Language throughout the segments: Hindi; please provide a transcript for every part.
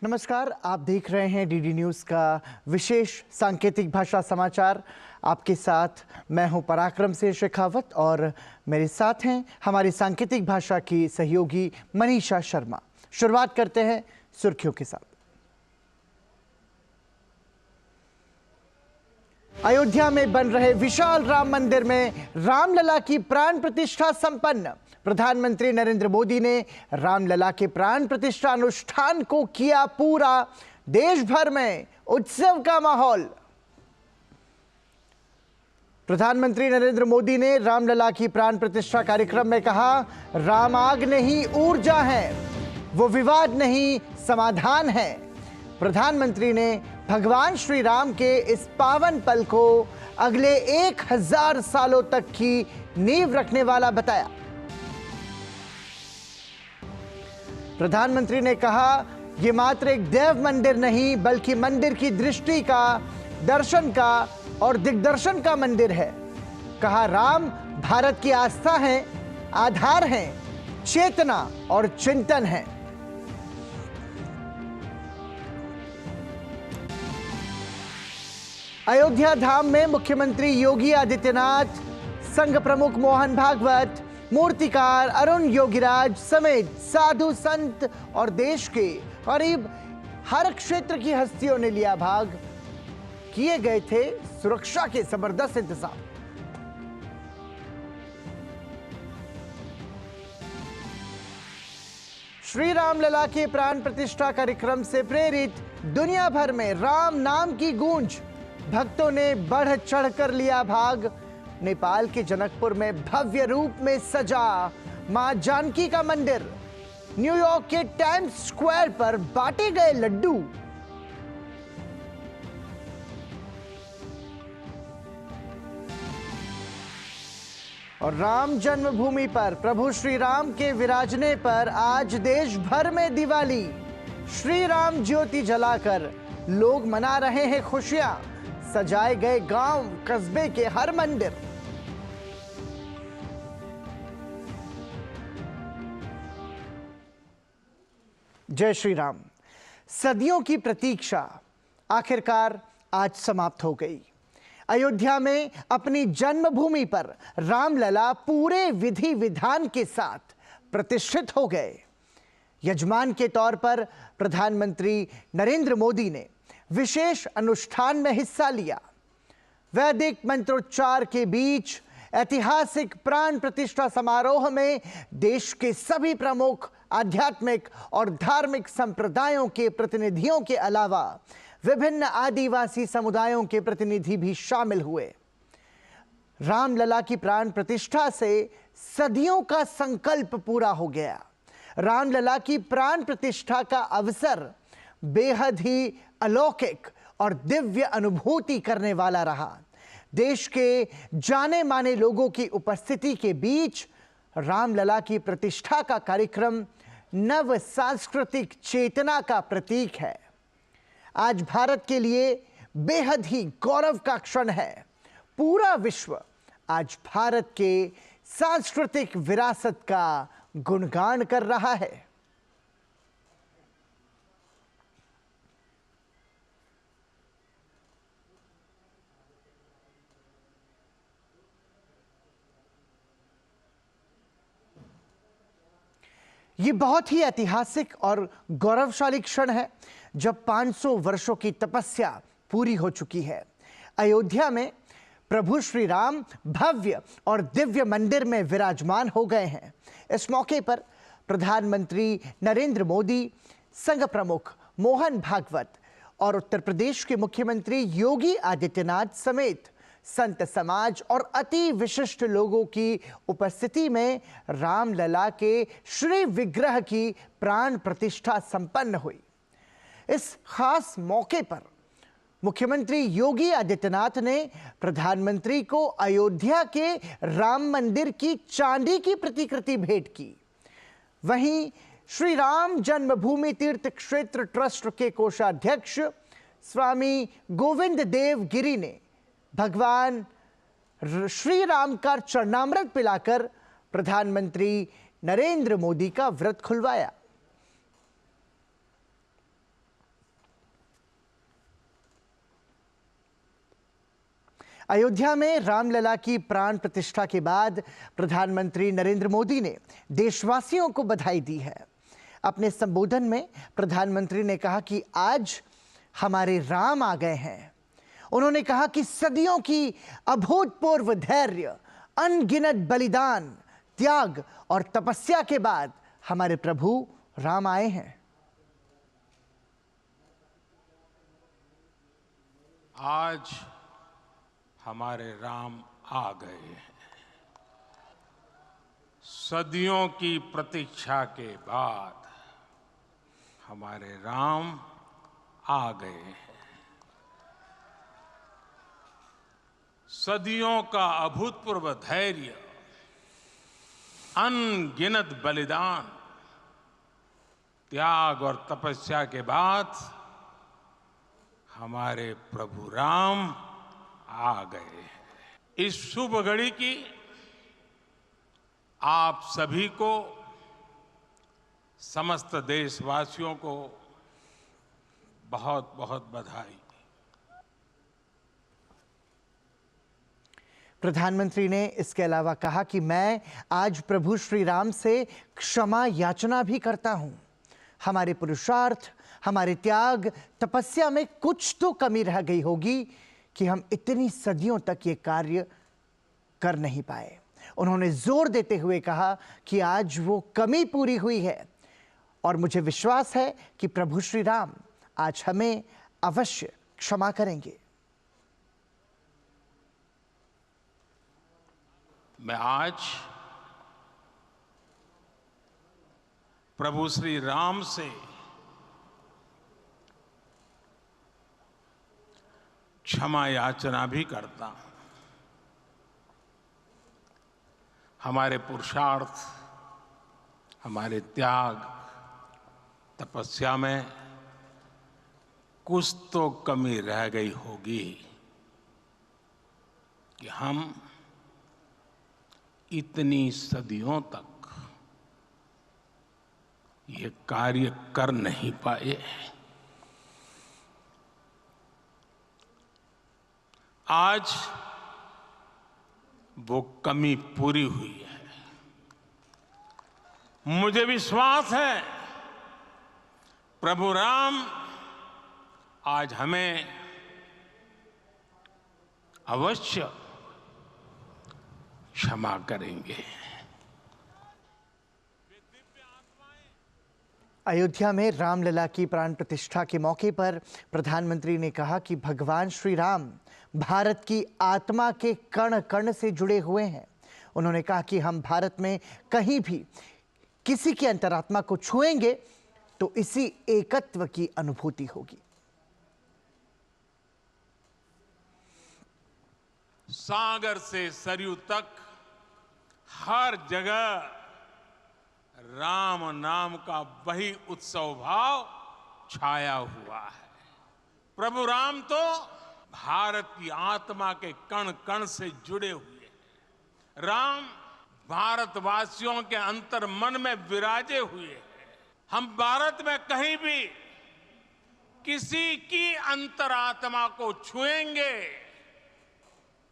नमस्कार, आप देख रहे हैं डीडी न्यूज़ का विशेष सांकेतिक भाषा समाचार। आपके साथ मैं हूं पराक्रम से शेखावत और मेरे साथ हैं हमारी सांकेतिक भाषा की सहयोगी मनीषा शर्मा। शुरुआत करते हैं सुर्खियों के साथ। अयोध्या में बन रहे विशाल राम मंदिर में रामलला की प्राण प्रतिष्ठा संपन्न। प्रधानमंत्री नरेंद्र मोदी ने रामलला के प्राण प्रतिष्ठा अनुष्ठान को किया पूरा। देश भर में उत्सव का माहौल। प्रधानमंत्री नरेंद्र मोदी ने रामलला की प्राण प्रतिष्ठा कार्यक्रम में कहा, राम आग नहीं ऊर्जा है, वो विवाद नहीं समाधान है। प्रधानमंत्री ने भगवान श्री राम के इस पावन पल को अगले 1000 सालों तक की नींव रखने वाला बताया। प्रधानमंत्री ने कहा, यह मात्र एक देव मंदिर नहीं बल्कि मंदिर की दृष्टि का, दर्शन का और दिग्दर्शन का मंदिर है। कहा, राम भारत की आस्था है, आधार है, चेतना और चिंतन है। अयोध्या धाम में मुख्यमंत्री योगी आदित्यनाथ, संघ प्रमुख मोहन भागवत, मूर्तिकार अरुण योगीराज समेत साधु संत और देश के करीब हर क्षेत्र की हस्तियों ने लिया भाग। किए गए थे सुरक्षा के जबरदस्त इंतजाम। श्री रामलला के प्राण प्रतिष्ठा कार्यक्रम से प्रेरित दुनिया भर में राम नाम की गूंज। भक्तों ने बढ़ चढ़कर लिया भाग। नेपाल के जनकपुर में भव्य रूप में सजा मां जानकी का मंदिर। न्यूयॉर्क के टाइम्स स्क्वायर पर बांटे गए लड्डू। और राम जन्मभूमि पर प्रभु श्री राम के विराजने पर आज देश भर में दिवाली। श्री राम ज्योति जलाकर लोग मना रहे हैं खुशियां। सजाए गए गांव कस्बे के हर मंदिर। जय श्री राम। सदियों की प्रतीक्षा आखिरकार आज समाप्त हो गई। अयोध्या में अपनी जन्मभूमि पर रामलला पूरे विधि विधान के साथ प्रतिष्ठित हो गए। यजमान के तौर पर प्रधानमंत्री नरेंद्र मोदी ने विशेष अनुष्ठान में हिस्सा लिया। वैदिक मंत्रोच्चार के बीच ऐतिहासिक प्राण प्रतिष्ठा समारोह में देश के सभी प्रमुख आध्यात्मिक और धार्मिक संप्रदायों के प्रतिनिधियों के अलावा विभिन्न आदिवासी समुदायों के प्रतिनिधि भी शामिल हुए। रामलला की प्राण प्रतिष्ठा से सदियों का संकल्प पूरा हो गया। रामलला की प्राण प्रतिष्ठा का अवसर बेहद ही अलौकिक और दिव्य अनुभूति करने वाला रहा। देश के जाने माने लोगों की उपस्थिति के बीच रामलला की प्रतिष्ठा का कार्यक्रम नव सांस्कृतिक चेतना का प्रतीक है। आज भारत के लिए बेहद ही गौरव का क्षण है। पूरा विश्व आज भारत के सांस्कृतिक विरासत का गुणगान कर रहा है। ये बहुत ही ऐतिहासिक और गौरवशाली क्षण है जब 500 वर्षों की तपस्या पूरी हो चुकी है। अयोध्या में प्रभु श्री राम भव्य और दिव्य मंदिर में विराजमान हो गए हैं। इस मौके पर प्रधानमंत्री नरेंद्र मोदी, संघ प्रमुख मोहन भागवत और उत्तर प्रदेश के मुख्यमंत्री योगी आदित्यनाथ समेत संत समाज और अति विशिष्ट लोगों की उपस्थिति में रामलला के श्री विग्रह की प्राण प्रतिष्ठा संपन्न हुई। इस खास मौके पर मुख्यमंत्री योगी आदित्यनाथ ने प्रधानमंत्री को अयोध्या के राम मंदिर की चांदी की प्रतिकृति भेंट की। वहीं श्री राम जन्मभूमि तीर्थ क्षेत्र ट्रस्ट के कोषाध्यक्ष स्वामी गोविंद देव गिरी ने भगवान श्री राम का चरणामृत पिलाकर प्रधानमंत्री नरेंद्र मोदी का व्रत खुलवाया। अयोध्या में रामलला की प्राण प्रतिष्ठा के बाद प्रधानमंत्री नरेंद्र मोदी ने देशवासियों को बधाई दी है। अपने संबोधन में प्रधानमंत्री ने कहा कि आज हमारे राम आ गए हैं। उन्होंने कहा कि सदियों की अभूतपूर्व धैर्य, अनगिनत बलिदान, त्याग और तपस्या के बाद हमारे प्रभु राम आए हैं। आज हमारे राम आ गए हैं। सदियों की प्रतीक्षा के बाद हमारे राम आ गए हैं। सदियों का अभूतपूर्व धैर्य, अनगिनत बलिदान, त्याग और तपस्या के बाद हमारे प्रभु राम आ गए हैं। इस शुभ घड़ी की आप सभी को, समस्त देशवासियों को बहुत बहुत बधाई। प्रधानमंत्री ने इसके अलावा कहा कि मैं आज प्रभु श्री राम से क्षमा याचना भी करता हूं। हमारे पुरुषार्थ, हमारे त्याग, तपस्या में कुछ तो कमी रह गई होगी कि हम इतनी सदियों तक ये कार्य कर नहीं पाए। उन्होंने जोर देते हुए कहा कि आज वो कमी पूरी हुई है और मुझे विश्वास है कि प्रभु श्री राम आज हमें अवश्य क्षमा करेंगे। मैं आज प्रभु श्री राम से क्षमा याचना भी करता हूं। हमारे पुरुषार्थ, हमारे त्याग, तपस्या में कुछ तो कमी रह गई होगी कि हम इतनी सदियों तक ये कार्य कर नहीं पाए। आज वो कमी पूरी हुई है। मुझे विश्वास है प्रभु राम आज हमें अवश्य क्षमा करेंगे। अयोध्या में रामलला की प्राण प्रतिष्ठा के मौके पर प्रधानमंत्री ने कहा कि भगवान श्री राम भारत की आत्मा के कण कण से जुड़े हुए हैं। उन्होंने कहा कि हम भारत में कहीं भी किसी की अंतरात्मा को छुएंगे तो इसी एकत्व की अनुभूति होगी। सागर से सरयू तक हर जगह राम नाम का वही उत्सव भाव छाया हुआ है। प्रभु राम तो भारत की आत्मा के कण कण से जुड़े हुए हैं। राम भारतवासियों के अंतर मन में विराजे हुए हैं। हम भारत में कहीं भी किसी की अंतरात्मा को छुएंगे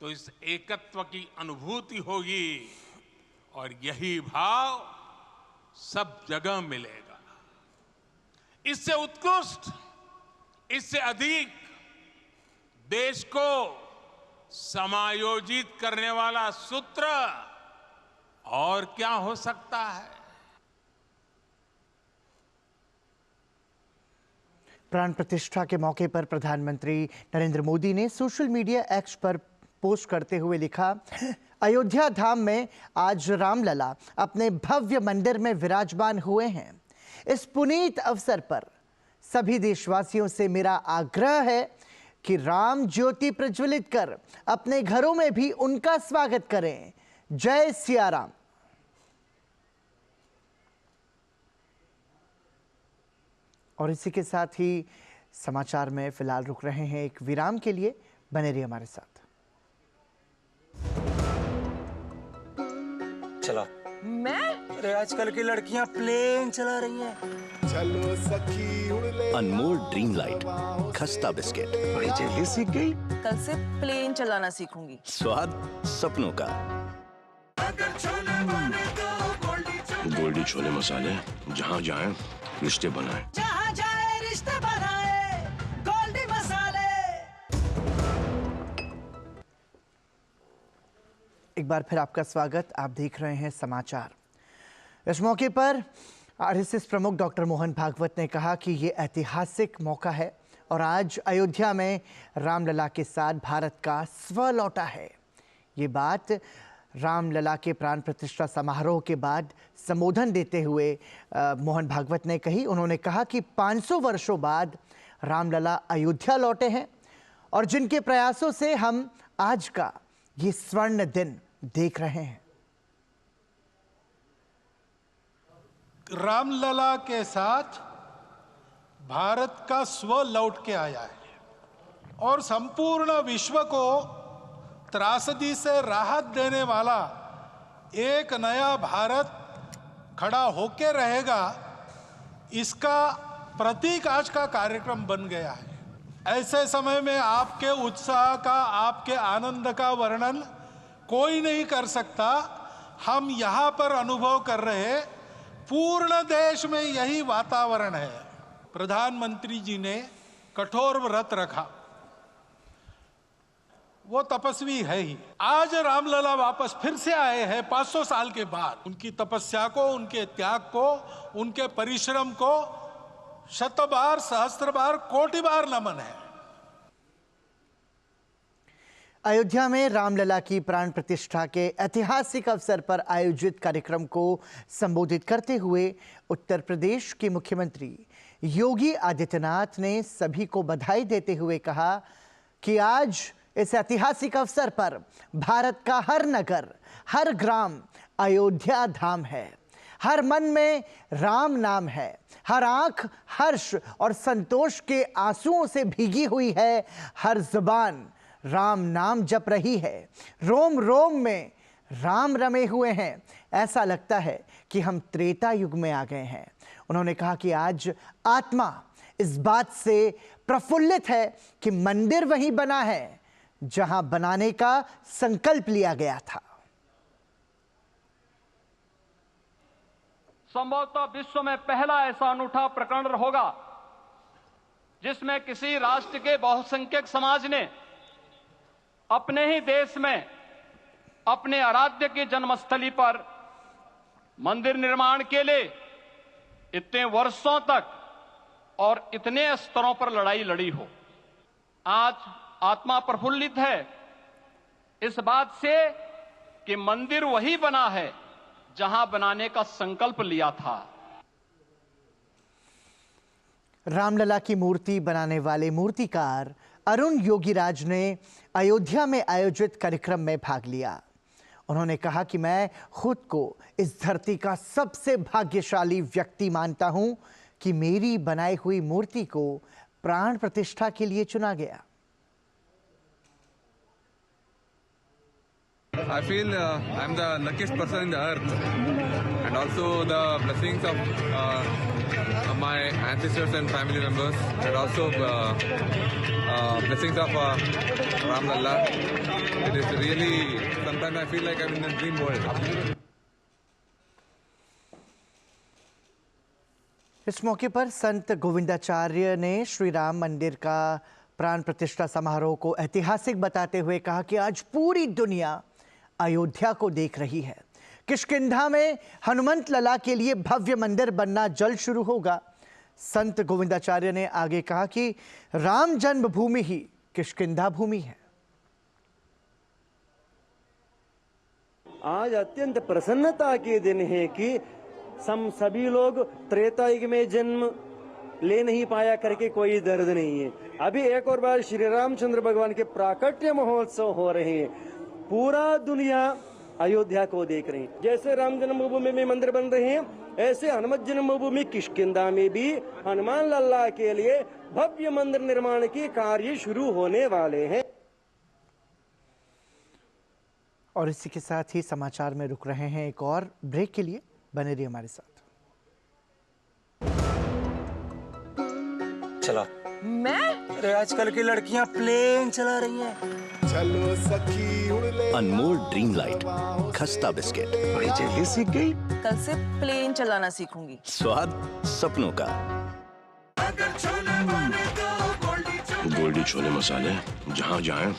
तो इस एकत्व की अनुभूति होगी और यही भाव सब जगह मिलेगा। इससे उत्कृष्ट, इससे अधिक देश को समायोजित करने वाला सूत्र और क्या हो सकता है। प्राण प्रतिष्ठा के मौके पर प्रधानमंत्री नरेंद्र मोदी ने सोशल मीडिया एक्स पर पोस्ट करते हुए लिखा, अयोध्या धाम में आज रामलला अपने भव्य मंदिर में विराजमान हुए हैं। इस पुनीत अवसर पर सभी देशवासियों से मेरा आग्रह है कि राम ज्योति प्रज्वलित कर अपने घरों में भी उनका स्वागत करें। जय सिया राम। और इसी के साथ ही समाचार में फिलहाल रुक रहे हैं एक विराम के लिए। बने रहिए हमारे साथ। चलो। मैं अरे आजकल की लड़कियां प्लेन चला रही हैं। चलो सखी उड़ ले। अनमोल ड्रीम लाइट खस्ता बिस्किट, बड़ी जल्दी सीख गई। कल से प्लेन चलाना सीखूंगी। स्वाद सपनों का। गोल्डी छोले मसाले, जहाँ जाए रिश्ते बनाए, जहाँ जाए रिश्ते बनाए, गोल्डी मसाले। एक बार फिर आपका स्वागत। आप देख रहे हैं समाचार। इस मौके पर आरएसएस प्रमुख डॉक्टर मोहन भागवत ने कहा कि ये ऐतिहासिक मौका है और आज अयोध्या में रामलला के साथ भारत का स्व लौटा है। ये बात रामलला के प्राण प्रतिष्ठा समारोह के बाद संबोधन देते हुए मोहन भागवत ने कही। उन्होंने कहा कि 500 वर्षों बाद रामलला अयोध्या लौटे हैं और जिनके प्रयासों से हम आज का ये स्वर्ण दिन देख रहे हैं। रामलला के साथ भारत का स्व लौट के आया है और संपूर्ण विश्व को त्रासदी से राहत देने वाला एक नया भारत खड़ा होके रहेगा, इसका प्रतीक आज का कार्यक्रम बन गया है। ऐसे समय में आपके उत्साह का, आपके आनंद का वर्णन कोई नहीं कर सकता। हम यहाँ पर अनुभव कर रहे, पूर्ण देश में यही वातावरण है। प्रधानमंत्री जी ने कठोर व्रत रखा, वो तपस्वी है ही। आज रामलला वापस फिर से आए हैं 500 साल के बाद। उनकी तपस्या को, उनके त्याग को, उनके परिश्रम को शत बार, सहस्त्र बार, कोटि बार नमन है। अयोध्या में रामलला की प्राण प्रतिष्ठा के ऐतिहासिक अवसर पर आयोजित कार्यक्रम को संबोधित करते हुए उत्तर प्रदेश के मुख्यमंत्री योगी आदित्यनाथ ने सभी को बधाई देते हुए कहा कि आज इस ऐतिहासिक अवसर पर भारत का हर नगर, हर ग्राम अयोध्या धाम है। हर मन में राम नाम है, हर आंख हर्ष और संतोष के आंसुओं से भीगी हुई है, हर जुबान राम नाम जप रही है, रोम रोम में राम रमे हुए हैं। ऐसा लगता है कि हम त्रेता युग में आ गए हैं। उन्होंने कहा कि आज आत्मा इस बात से प्रफुल्लित है कि मंदिर वहीं बना है जहां बनाने का संकल्प लिया गया था। संभवतः विश्व में पहला ऐसा अनूठा प्रकरण होगा जिसमें किसी राष्ट्र के बहुसंख्यक समाज ने अपने ही देश में अपने आराध्य की जन्मस्थली पर मंदिर निर्माण के लिए इतने वर्षों तक और इतने स्तरों पर लड़ाई लड़ी हो। आज आत्मा प्रफुल्लित है इस बात से कि मंदिर वही बना है जहां बनाने का संकल्प लिया था। रामलला की मूर्ति बनाने वाले मूर्तिकार अरुण योगीराज ने अयोध्या में आयोजित कार्यक्रम में भाग लिया। उन्होंने कहा कि मैं खुद को इस धरती का सबसे भाग्यशाली व्यक्ति मानता हूं कि मेरी बनाई हुई मूर्ति को प्राण प्रतिष्ठा के लिए चुना गया। I feel I'm the luckiest person in the earth, and also the blessings of my ancestors and family members, and also blessings of Ramlalla. It is really, sometimes I feel like I'm in a dream world. इस मौके पर संत गोविंदाचार्य ने श्री राम मंदिर का प्राण प्रतिष्ठा समारोह को ऐतिहासिक बताते हुए कहा कि आज पूरी दुनिया अयोध्या को देख रही है। किष्किंधा में हनुमंत लला के लिए भव्य मंदिर बनना जल्द शुरू होगा। संत गोविंदाचार्य ने आगे कहा कि राम जन्मभूमि ही किष्किंधा भूमि है। आज अत्यंत प्रसन्नता के दिन है कि हम सभी लोग त्रेता युग में जन्म ले नहीं पाया करके कोई दर्द नहीं है। अभी एक और बार श्री रामचंद्र भगवान के प्राकट्य महोत्सव हो रहे हैं। पूरा दुनिया अयोध्या को देख रहे हैं। जैसे राम जन्मभूमि में मंदिर बन रहे हैं, ऐसे हनुमत जन्मभूमि किष्किंधा में भी हनुमान लल्ला के लिए भव्य मंदिर निर्माण के कार्य शुरू होने वाले हैं। और इसी के साथ ही समाचार में रुक रहे हैं एक और ब्रेक के लिए। बने रहिए हमारे साथ। चला मैं अरे आजकल की लड़कियां प्लेन चला रही हैं। चलो सखी उड़ ले अनमोल ड्रीम लाइट खस्ता बिस्किट, बड़ी जल्दी सीख गई। कल से प्लेन चलाना सीखूंगी। स्वाद सपनों का। गोल्डी छोले मसाले, जहाँ जाए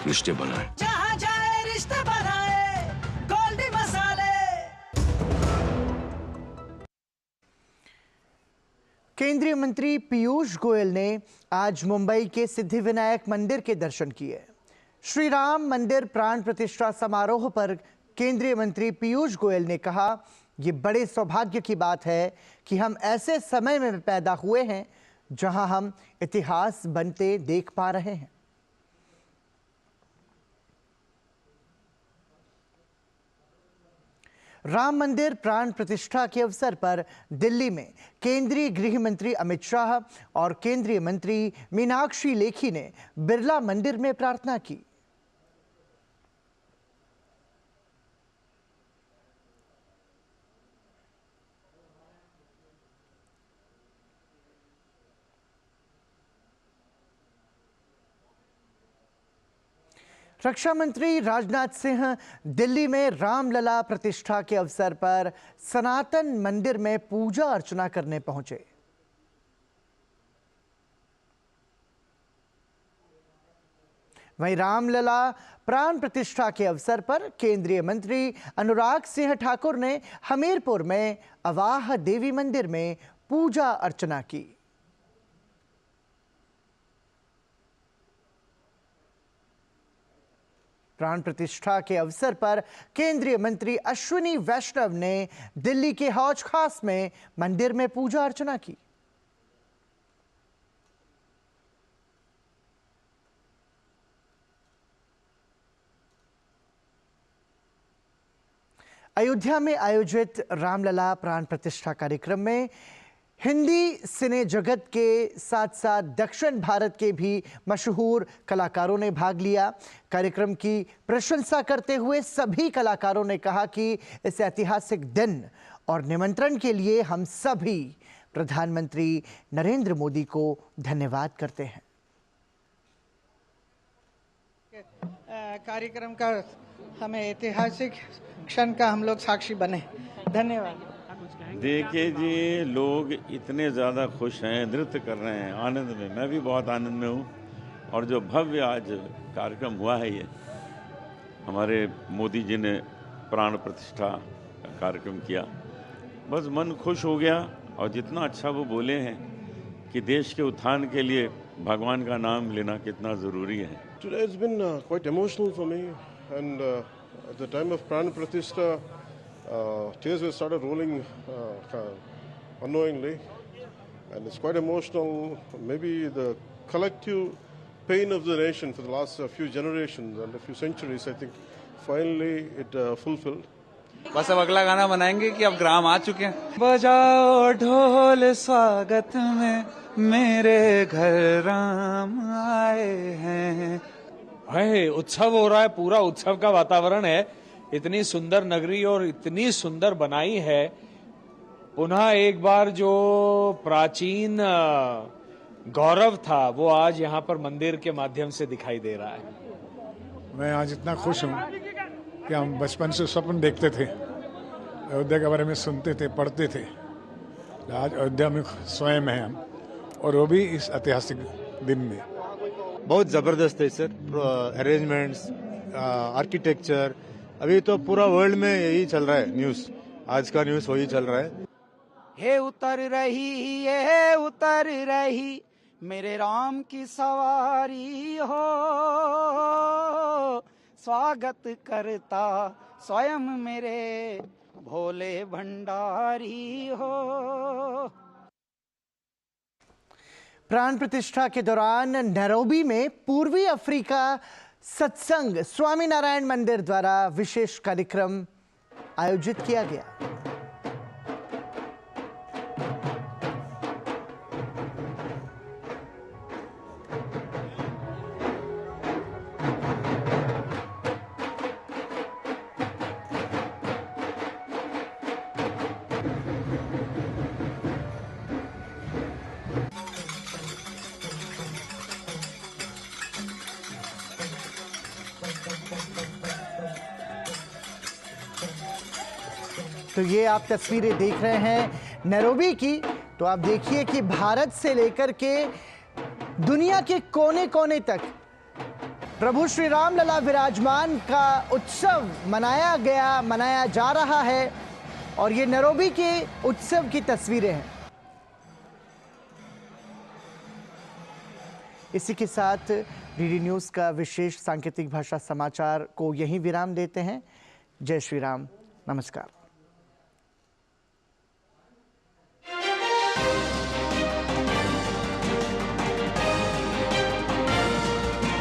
रिश्ते बनाए। जहाँ जाए रिश्ते बनाए गोल्डी मसाले। केंद्रीय मंत्री पीयूष गोयल ने आज मुंबई के सिद्धिविनायक मंदिर के दर्शन किए। श्री राम मंदिर प्राण प्रतिष्ठा समारोह पर केंद्रीय मंत्री पीयूष गोयल ने कहा, ये बड़े सौभाग्य की बात है कि हम ऐसे समय में पैदा हुए हैं जहां हम इतिहास बनते देख पा रहे हैं। राम मंदिर प्राण प्रतिष्ठा के अवसर पर दिल्ली में केंद्रीय गृह मंत्री अमित शाह और केंद्रीय मंत्री मीनाक्षी लेखी ने बिरला मंदिर में प्रार्थना की। रक्षा मंत्री राजनाथ सिंह दिल्ली में रामलला प्रतिष्ठा के अवसर पर सनातन मंदिर में पूजा अर्चना करने पहुंचे। वहीं रामलला प्राण प्रतिष्ठा के अवसर पर केंद्रीय मंत्री अनुराग सिंह ठाकुर ने हमीरपुर में अवाह देवी मंदिर में पूजा अर्चना की। प्राण प्रतिष्ठा के अवसर पर केंद्रीय मंत्री अश्विनी वैष्णव ने दिल्ली के हौज खास में मंदिर में पूजा अर्चना की। अयोध्या में आयोजित रामलला प्राण प्रतिष्ठा कार्यक्रम में हिंदी सिने जगत के साथ साथ दक्षिण भारत के भी मशहूर कलाकारों ने भाग लिया। कार्यक्रम की प्रशंसा करते हुए सभी कलाकारों ने कहा कि इस ऐतिहासिक दिन और निमंत्रण के लिए हम सभी प्रधानमंत्री नरेंद्र मोदी को धन्यवाद करते हैं। कार्यक्रम का हमें ऐतिहासिक क्षण का हम लोग साक्षी बने। धन्यवाद। देखिए जी, लोग इतने ज़्यादा खुश हैं, नृत्य कर रहे हैं, आनंद में। मैं भी बहुत आनंद में हूँ। और जो भव्य आज कार्यक्रम हुआ है, ये हमारे मोदी जी ने प्राण प्रतिष्ठा का कार्यक्रम किया, बस मन खुश हो गया। और जितना अच्छा वो बोले हैं कि देश के उत्थान के लिए भगवान का नाम लेना कितना ज़रूरी है। Today it's been quite emotional for me, and at the time of Pran Pratishtha, tears were started rolling unknowingly, and it's quite emotional. Maybe the collective pain of the nation for the last few generations and a few centuries, I think, finally it fulfilled. बस अब अगला गाना बनाएंगे कि अब ग्राम आ चुके हैं। बजाओ ढोल स्वागत में, मेरे घर राम आए हैं। है उत्सव हो रहा है, पूरा उत्सव का वातावरण है। इतनी सुंदर नगरी और इतनी सुंदर बनाई है। पुनः एक बार जो प्राचीन गौरव था वो आज यहाँ पर मंदिर के माध्यम से दिखाई दे रहा है। मैं आज इतना खुश हूँ कि हम बचपन से स्वप्न देखते थे, अयोध्या के बारे में सुनते थे, पढ़ते थे। आज अयोध्या में स्वयं हैं हम, और वो भी इस ऐतिहासिक दिन में। बहुत ज़बरदस्त है सर, अरेंजमेंट्स, आर्किटेक्चर। अभी तो पूरा वर्ल्ड में यही चल रहा है न्यूज़, आज का न्यूज़ वही चल रहा है। हे उतर रही, ये उतर रही, मेरे राम की सवारी हो, स्वागत करता स्वयं मेरे भोले भंडारी हो। प्राण प्रतिष्ठा के दौरान नैरोबी में पूर्वी अफ्रीका सत्संग स्वामीनारायण मंदिर द्वारा विशेष कार्यक्रम आयोजित किया गया। तो ये आप तस्वीरें देख रहे हैं नैरोबी की। तो आप देखिए कि भारत से लेकर के दुनिया के कोने कोने तक प्रभु श्री राम लला विराजमान का उत्सव मनाया जा रहा है और ये नैरोबी के उत्सव की तस्वीरें हैं। इसी के साथ डीडी न्यूज़ का विशेष सांकेतिक भाषा समाचार को यहीं विराम देते हैं। जय श्री राम, नमस्कार।